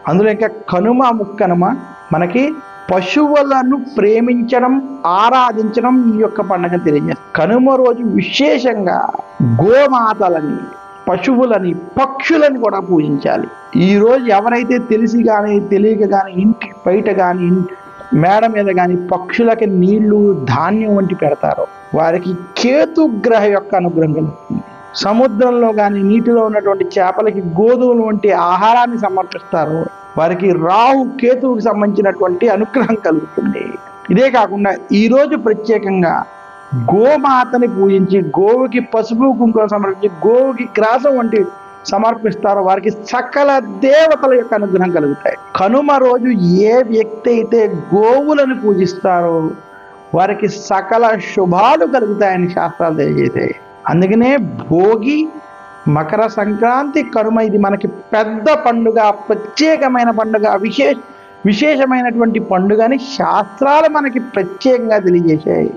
అందులో ఇంకా కనుమ ముక్కనుమ మనకి పశువులను ప్రేమించడం, ఆరాధించడం ఈ యొక్క పండుగ తెలియజేస్తుంది. కనుమ రోజు విశేషంగా గోమాతలని, పశువులని, పక్షులని కూడా పూజించాలి. ఈరోజు ఎవరైతే తెలిసి కానీ తెలియక కానీ ఇంటి బయట కానీ మేడ మీద కానీ పక్షులకి నీళ్లు, ధాన్యం వంటి పెడతారో వారికి కేతుగ్రహ యొక్క అనుగ్రహం కలుగుతుంది. సముద్రంలో కానీ నీటిలో ఉన్నటువంటి చేపలకి గోధుమలు వంటి ఆహారాన్ని సమర్పిస్తారో వారికి రాహు, కేతువుకి సంబంధించినటువంటి అనుగ్రహం కలుగుతుంది. ఇదే కాకుండా ఈరోజు ప్రత్యేకంగా గోమాతని పూజించి, గోవుకి పసుపు కుంకుమ సమర్పించి, గోవుకి గ్రాసం వంటి సమర్పిస్తారో వారికి సకల దేవతల యొక్క అనుగ్రహం కలుగుతాయి. కనుమ రోజు ఏ వ్యక్తి అయితే గోవులను పూజిస్తారో వారికి సకల శుభాలు కలుగుతాయని శాస్త్రాలు తెలియజేసాయి. అందుకనే భోగి, మకర సంక్రాంతి, కనుమ ఇది మనకి పెద్ద పండుగ, ప్రత్యేకమైన పండుగ, విశేషమైనటువంటి పండుగ అని శాస్త్రాలు మనకి ప్రత్యేకంగా తెలియజేశాయి.